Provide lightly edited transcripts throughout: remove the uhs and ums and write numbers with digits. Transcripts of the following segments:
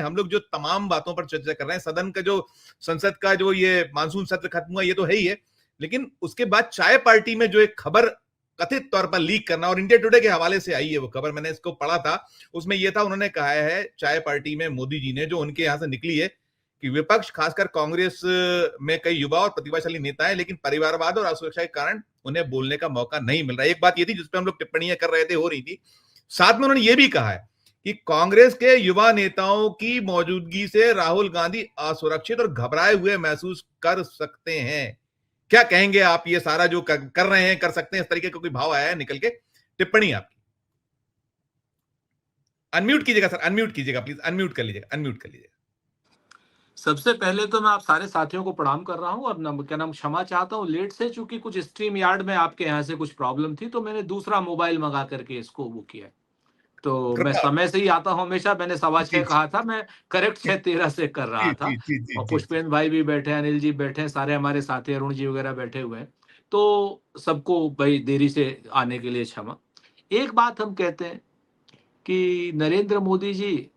हम लोग जो तमाम बातों पर चर्चा कर रहे हैं, सदन का जो संसद का जो ये मानसून सत्र खत्म हुआ ये तो है ही है, लेकिन उसके बाद चाय पार्टी में जो एक खबर कथित तौर पर लीक करना, और इंडिया टुडे के हवाले से आई है वो खबर, मैंने इसको पढ़ा था, उसमें यह था, उन्होंने कहा है चाय पार्टी में मोदी जी ने, जो उनके यहां से निकली है, कि विपक्ष खासकर कांग्रेस में कई युवा और प्रतिभाशाली नेता है, लेकिन परिवारवाद और असुरक्षा के कारण उन्हें बोलने का मौका नहीं मिल रहा। एक बात ये थी जिसपे हम लोग टिप्पणियां कर रहे थे, हो रही थी। साथ में उन्होंने ये भी कहा है कि कांग्रेस के युवा नेताओं की मौजूदगी से राहुल गांधी असुरक्षित और घबराए हुए महसूस कर सकते हैं। क्या कहेंगे आप, ये सारा जो कर रहे हैं, कर सकते हैं, इस तरीके का कोई भाव आया है निकल के? टिप्पणी आपकी। अनम्यूट कीजिएगा सर, अनम्यूट कीजिएगा प्लीज, अनम्यूट कर लीजिएगा, अनम्यूट कर लीजिएगा। सबसे पहले तो मैं आप सारे साथियों को प्रणाम कर रहा हूं और क्या नाम क्षमा चाहता हूं लेट से, चूंकि कुछ स्ट्रीम यार्ड में आपके यहाँ से कुछ प्रॉब्लम थी, तो मैंने दूसरा मोबाइल मंगा करके इसको वो किया। तो मैं समय से ही आता हूं हमेशा, मैंने 6:15 कहा था, मैं करेक्ट 6:13 से कर रहा था। और पुष्पेंद्र भाई भी बैठे हैं, अनिल जी बैठे हैं, सारे हमारे साथी अरुण जी वगैरह बैठे हुए हैं, तो सबको भाई देरी से आने के लिए क्षमा। एक बात हम कहते हैं कि नरेंद्र मोदी जी,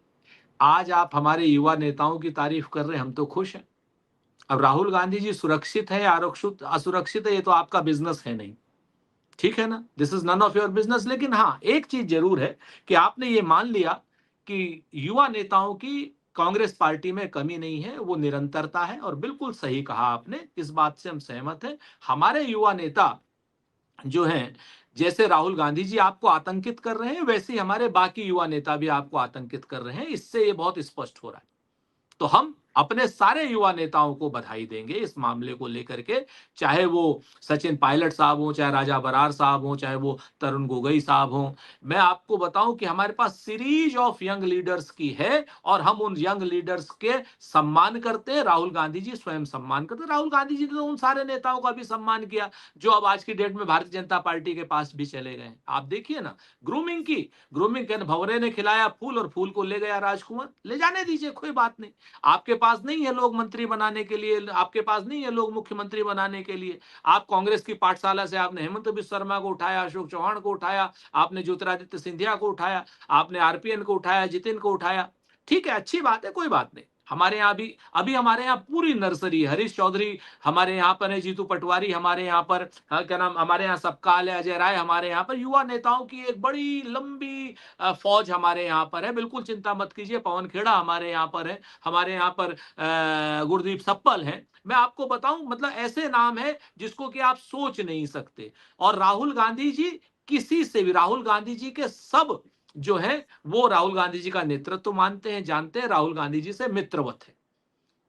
आज आप हमारे युवा नेताओं की तारीफ कर रहे हैं, हम तो खुश हैं। अब राहुल गांधी जी सुरक्षित है या असुरक्षित है, ये तो आपका बिजनेस है नहीं, ठीक है ना, this is none of your business. लेकिन हाँ, एक चीज जरूर है कि आपने ये मान लिया कि युवा नेताओं की कांग्रेस पार्टी में कमी नहीं है, वो निरंतरता है, और बिल्कुल सही कहा आपने, इस बात से हम सहमत हैं। हमारे युवा नेता जो हैं, जैसे राहुल गांधी जी आपको आतंकित कर रहे हैं, वैसे ही हमारे बाकी युवा नेता भी आपको आतंकित कर रहे हैं, इससे ये बहुत स्पष्ट हो रहा है। तो हम अपने सारे युवा नेताओं को बधाई देंगे इस मामले को लेकर के, चाहे वो सचिन पायलट साहब हो, चाहे राजा बरार साहब हो, चाहे वो तरुण गोगोई साहब हो। मैं आपको बताऊं कि हमारे पास सीरीज ऑफ यंग लीडर्स की है, और हम उन यंग लीडर्स के सम्मान करते हैं। राहुल गांधी जी स्वयं सम्मान करते हैं। राहुल गांधी जी ने तो उन सारे नेताओं का भी सम्मान किया जो अब आज की डेट में भारतीय जनता पार्टी के पास भी चले गए। आप देखिए ना, ग्रूमिंग की, ग्रूमिंग के भंवरे ने खिलाया फूल और फूल को ले गया राजकुमार, ले जाने दीजिए, कोई बात नहीं। आपके पास नहीं है लोग मंत्री बनाने के लिए, आपके पास नहीं है लोग मुख्यमंत्री बनाने के लिए। आप कांग्रेस की पाठशाला से आपने हेमंत बिस्वा शर्मा को उठाया, अशोक चौहान को उठाया, आपने ज्योतिरादित्य सिंधिया को उठाया, आपने आरपीएन को उठाया, जितिन को उठाया, ठीक है, अच्छी बात है, कोई बात नहीं। हमारे यहाँ भी अभी हमारे यहाँ पूरी नर्सरी, हरीश चौधरी हमारे यहाँ पर है, जीतू पटवारी हमारे यहाँ पर, क्या नाम, हमारे यहाँ सबकाल है, अजय राय हमारे यहाँ पर, युवा नेताओं की एक बड़ी लंबी फौज हमारे यहाँ पर है, बिल्कुल चिंता मत कीजिए। पवन खेड़ा हमारे यहाँ पर है, हमारे यहाँ पर गुरदीप सप्पल है। मैं आपको बताऊं, मतलब ऐसे नाम है जिसको कि आप सोच नहीं सकते। और राहुल गांधी जी, किसी से भी, राहुल गांधी जी के सब जो है वो राहुल गांधी जी का नेतृत्व मानते हैं, जानते हैं, राहुल गांधी जी से मित्रवत है।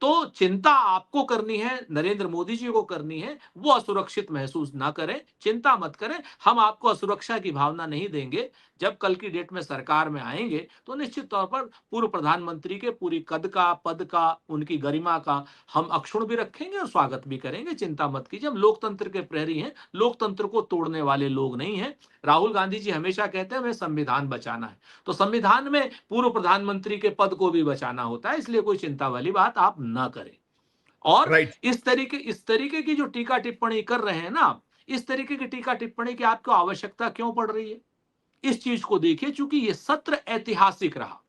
तो चिंता आपको करनी है, नरेंद्र मोदी जी को करनी है, वो असुरक्षित महसूस ना करें, चिंता मत करें, हम आपको असुरक्षा की भावना नहीं देंगे। जब कल की डेट में सरकार में आएंगे तो निश्चित तौर पर पूर्व प्रधानमंत्री के पूरी कद का, पद का, उनकी गरिमा का हम अक्षुण्ण भी रखेंगे और स्वागत भी करेंगे, चिंता मत कीजिए। हम लोकतंत्र के प्रहरी हैं, लोकतंत्र को तोड़ने वाले लोग नहीं हैं। राहुल गांधी जी हमेशा कहते हैं हमें संविधान बचाना है, तो संविधान में पूर्व प्रधानमंत्री के पद को भी बचाना होता है, इसलिए कोई चिंता वाली बात आप ना करें। और इस तरीके की जो टीका टिप्पणी कर रहे हैं ना आप, इस तरीके की टीका टिप्पणी की आपको आवश्यकता क्यों पड़ रही है, इस चीज को देखिए। चूंकि ये सत्र ऐतिहासिक रहा,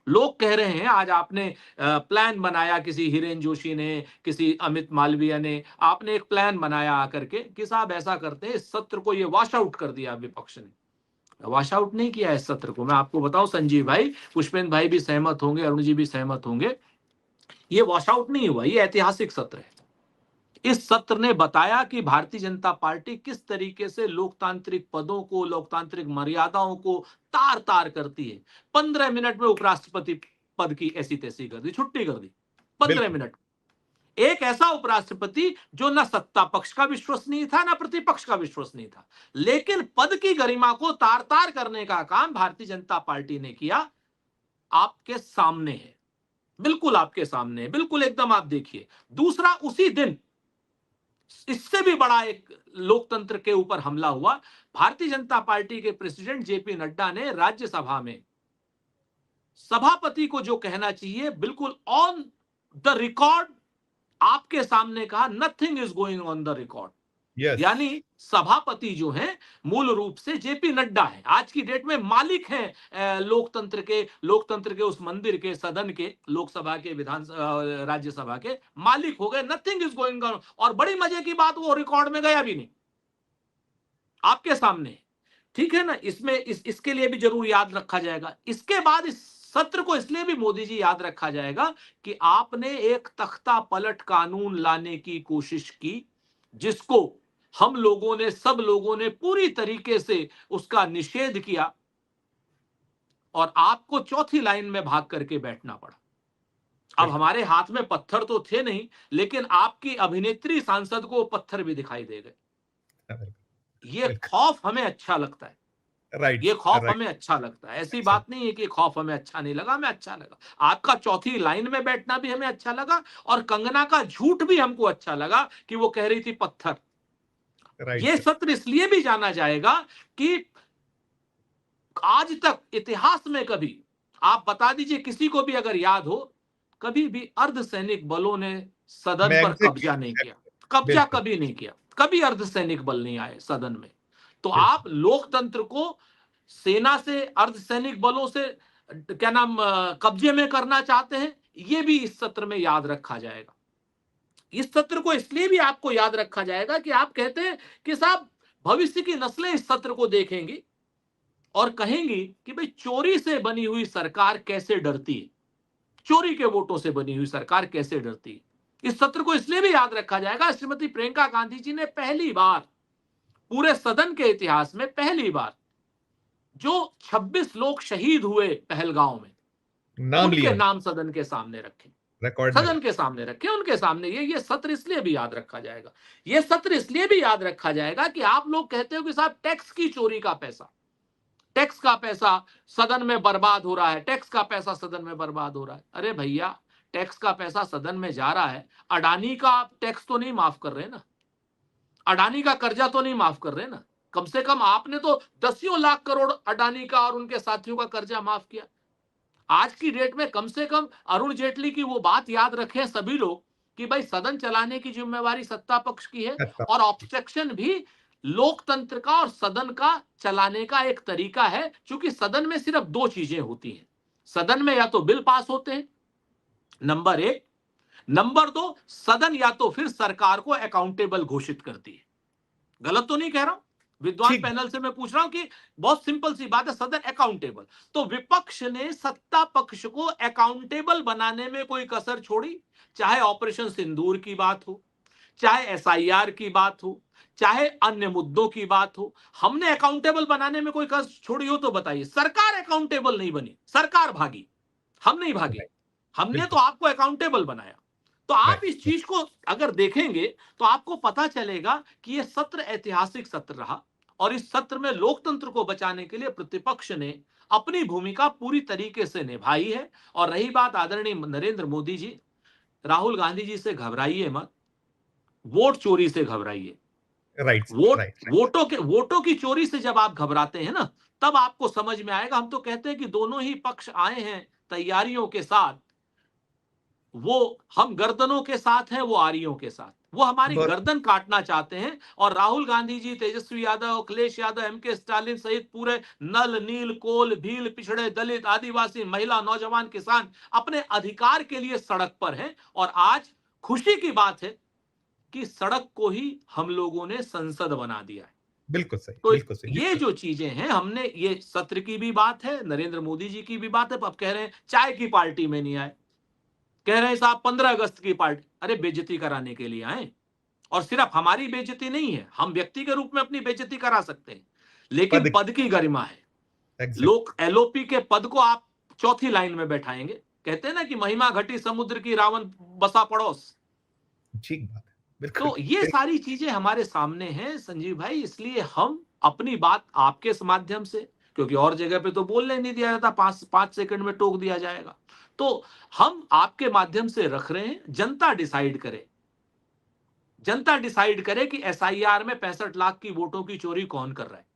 लोग कह रहे हैं, आज आपने प्लान बनाया, किसी हिरेन जोशी ने, किसी अमित मालवीय ने, आपने एक प्लान बनाया आकर के कि साहब ऐसा करते हैं, इस सत्र को ये वॉश आउट कर दिया विपक्ष ने। वॉश आउट नहीं किया इस सत्र को, मैं आपको बताऊं संजीव भाई, पुष्पेंद्र भाई भी सहमत होंगे, अरुण जी भी सहमत होंगे, ये वॉश आउट नहीं हुआ, ये ऐतिहासिक सत्र है। इस सत्र ने बताया कि भारतीय जनता पार्टी किस तरीके से लोकतांत्रिक पदों को, लोकतांत्रिक मर्यादाओं को तार तार करती है। 15 मिनट में उपराष्ट्रपति पद की ऐसी तैसी कर दी, छुट्टी कर दी 15 मिनट। एक ऐसा उपराष्ट्रपति जो ना सत्ता पक्ष का विश्वसनीय था, ना प्रतिपक्ष का विश्वसनीय था, लेकिन पद की गरिमा को तार तार करने का काम भारतीय जनता पार्टी ने किया। आपके सामने है, बिल्कुल आपके सामने है, बिल्कुल एकदम, आप देखिए। दूसरा, उसी दिन इससे भी बड़ा एक लोकतंत्र के ऊपर हमला हुआ। भारतीय जनता पार्टी के प्रेसिडेंट जेपी नड्डा ने राज्यसभा में सभापति को जो कहना चाहिए, बिल्कुल ऑन द रिकॉर्ड आपके सामने कहा, nothing is going on the record. Yes, यानी सभापति जो हैं मूल रूप से जेपी नड्डा है, आज की डेट में मालिक हैं लोकतंत्र के उस मंदिर के, सदन के, लोकसभा के, राज्यसभा के मालिक हो गए। Nothing is going on. और बड़ी मजे की बात, वो रिकॉर्ड में गया भी नहीं, आपके सामने। ठीक है ना, इसके लिए भी जरूर याद रखा जाएगा। इसके बाद इस सत्र को इसलिए भी मोदी जी याद रखा जाएगा कि आपने एक तख्ता पलट कानून लाने की कोशिश की, जिसको हम लोगों ने, सब लोगों ने पूरी तरीके से उसका निषेध किया, और आपको चौथी लाइन में भाग करके बैठना पड़ा। अब हमारे हाथ में पत्थर तो थे नहीं, लेकिन आपकी अभिनेत्री सांसद को पत्थर भी दिखाई दे गए। ये खौफ हमें अच्छा लगता है, राइट, ये खौफ राइट, हमें अच्छा लगता है। ऐसी बात नहीं है कि खौफ हमें अच्छा नहीं लगा, हमें अच्छा लगा। आपका चौथी लाइन में बैठना भी हमें अच्छा लगा, और कंगना का झूठ भी हमको अच्छा लगा कि वो कह रही थी पत्थर। ये सत्र इसलिए भी जाना जाएगा कि आज तक इतिहास में कभी, आप बता दीजिए किसी को भी अगर याद हो, कभी भी अर्धसैनिक बलों ने सदन पर कब्जा नहीं किया। कब्जा कभी नहीं किया, कभी अर्धसैनिक बल नहीं आए सदन में। तो आप लोकतंत्र को सेना से, अर्धसैनिक बलों से क्या नाम कब्जे में करना चाहते हैं, ये भी इस सत्र में याद रखा जाएगा। इस सत्र को इसलिए भी आपको याद रखा जाएगा कि आप कहते हैं कि साहब भविष्य की नस्लें इस सत्र को देखेंगी और कहेंगी कि भाई चोरी से बनी हुई सरकार कैसे डरती है, चोरी के वोटों से बनी हुई सरकार कैसे डरती है। इस सत्र को इसलिए भी याद रखा जाएगा, श्रीमती प्रियंका गांधी जी ने पहली बार पूरे सदन के इतिहास में, पहली बार, जो 26 लोग शहीद हुए पहलगांव में, नाम उनके लिया, नाम सदन के सामने रखे, रिकॉर्ड में सदन के सामने रखे, उनके सामने। ये सत्र इसलिए भी याद रखा जाएगा। ये सत्र इसलिए भी याद रखा जाएगा कि आप लोग कहते हो कि साहब टैक्स की चोरी का पैसा, टैक्स का पैसा सदन में बर्बाद हो रहा है, टैक्स का पैसा सदन में बर्बाद हो रहा है। अरे भैया, टैक्स का पैसा सदन में जा रहा है, अडानी का आप टैक्स तो नहीं माफ कर रहे ना, अडानी का कर्जा तो नहीं माफ कर रहे ना। कम से कम आपने तो दसियों लाख करोड़ अडानी का और उनके साथियों का कर्जा माफ किया। आज की डेट में कम से कम अरुण जेटली की वो बात याद रखें सभी लोग कि भाई सदन चलाने की जिम्मेवारी सत्ता पक्ष की है, और ऑब्स्ट्रक्शन भी लोकतंत्र का और सदन का चलाने का एक तरीका है। क्योंकि सदन में सिर्फ दो चीजें होती हैं, सदन में या तो बिल पास होते हैं, नंबर एक, नंबर दो, सदन या तो फिर सरकार को अकाउंटेबल घोषित करती है। गलत तो नहीं कह रहा हूं, विद्वान पैनल से मैं पूछ रहा हूं कि बहुत सिंपल सी बात है, सदन अकाउंटेबल। तो विपक्ष ने सत्ता पक्ष को अकाउंटेबल बनाने में कोई कसर छोड़ी, चाहे ऑपरेशन सिंदूर की बात हो, चाहे एसआईआर की बात हो, चाहे अन्य मुद्दों की बात हो। हमने अकाउंटेबल बनाने में कोई कसर छोड़ी हो तो बताइए। सरकार अकाउंटेबल नहीं बनी, सरकार भागी, हम नहीं भागे, हमने तो आपको अकाउंटेबल बनाया। तो आप इस चीज को अगर देखेंगे तो आपको पता चलेगा कि यह सत्र ऐतिहासिक सत्र रहा, और इस सत्र में लोकतंत्र को बचाने के लिए प्रतिपक्ष ने अपनी भूमिका पूरी तरीके से निभाई है। और रही बात आदरणीय नरेंद्र मोदी जी, राहुल गांधी जी से घबराइए मत, वोट चोरी से घबराइए। वोटों की चोरी से जब आप घबराते हैं ना, तब आपको समझ में आएगा। हम तो कहते हैं कि दोनों ही पक्ष आए हैं तैयारियों के साथ, वो हम गर्दनों के साथ हैं, वो आरियों के साथ, वो हमारी गर्दन काटना चाहते हैं। और राहुल गांधी जी, तेजस्वी यादव, अखिलेश यादव, एमके स्टालिन सहित पूरे नल नील कोल भील पिछड़े दलित आदिवासी महिला नौजवान किसान अपने अधिकार के लिए सड़क पर हैं। और आज खुशी की बात है कि सड़क को ही हम लोगों ने संसद बना दिया है। बिल्कुल सही, तो बिल्कुल सही। ये जो चीजें हैं, हमने, ये सत्र की भी बात है, नरेंद्र मोदी जी की भी बात है। अब कह रहे हैं चाय की पार्टी में नहीं आए, कह रहे हैं साहब 15 अगस्त की पार्टी। अरे बेइज्जती कराने के लिए आए, और सिर्फ हमारी बेइज्जती नहीं है, हम व्यक्ति के रूप में अपनी बेइज्जती करा सकते हैं, लेकिन पद की गरिमा है। लोग एलओपी के पद को आप चौथी लाइन में बैठाएंगे। कहते हैं ना कि महिमा घटी समुद्र की, रावण बसा पड़ोस। ठीक बात है। तो ये सारी चीजें हमारे सामने हैं संजीव भाई, इसलिए हम अपनी बात आपके माध्यम से, क्योंकि और जगह पे तो बोलने नहीं दिया जाता, 5 सेकंड में टोक दिया जाएगा, तो हम आपके माध्यम से रख रहे हैं। जनता डिसाइड करे, जनता डिसाइड करे कि एसआईआर में 65 लाख की वोटों की चोरी कौन कर रहा है।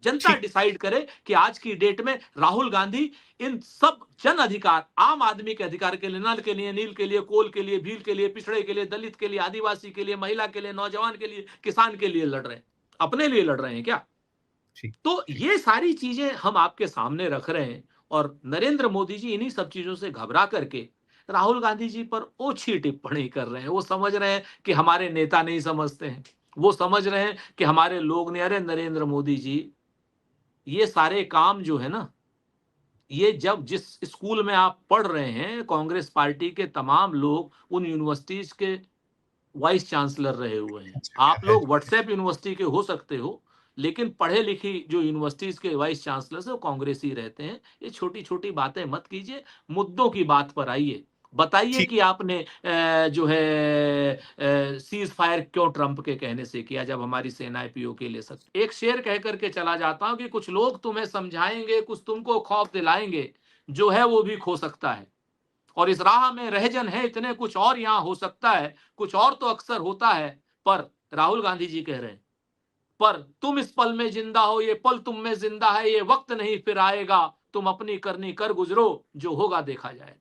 जनता ठीक। डिसाइड करे कि आज की डेट में राहुल गांधी इन सब जन अधिकार, आम आदमी के अधिकार के लिए, नल के लिए, नील के लिए, कोल के लिए, भील के लिए, पिछड़े के लिए, दलित के लिए, आदिवासी के लिए, महिला के लिए, नौजवान के लिए, किसान के लिए लड़ रहे हैं। अपने लिए लड़ रहे हैं क्या? ठीक। तो ठीक। ये सारी चीजें हम आपके सामने रख रहे हैं, और नरेंद्र मोदी जी इन्हीं सब चीजों से घबरा करके राहुल गांधी जी पर ओछी टिप्पणी कर रहे हैं। वो समझ रहे हैं कि हमारे नेता नहीं समझते हैं, वो समझ रहे हैं कि हमारे लोग नहीं। अरे नरेंद्र मोदी जी, ये सारे काम जो है ना, ये जब जिस स्कूल में आप पढ़ रहे हैं, कांग्रेस पार्टी के तमाम लोग उन यूनिवर्सिटीज के वाइस चांसलर रहे हुए हैं। आप है। लोग व्हाट्सएप यूनिवर्सिटी के हो सकते हो, लेकिन पढ़े लिखी जो यूनिवर्सिटीज के वाइस चांसलर है वो कांग्रेस ही रहते हैं। ये छोटी छोटी बातें मत कीजिए, मुद्दों की बात पर आइए। बताइए ठीक। कि आपने जो है सीज फायर क्यों ट्रंप के कहने से किया, जब हमारी सेनाएं पीओके ले सकती। एक शेर कह करके चला जाता हूं कि कुछ लोग तुम्हें समझाएंगे, कुछ तुमको खौफ दिलाएंगे, जो है वो भी खो सकता है। और इस राह में रहजन है इतने, कुछ और यहां हो सकता है, कुछ और तो अक्सर होता है। पर राहुल गांधी जी कह रहे हैं, पर तुम इस पल में जिंदा हो, ये पल तुम में जिंदा है, ये वक्त नहीं फिर आएगा, तुम अपनी करनी कर गुजरो, जो होगा देखा जाएगा।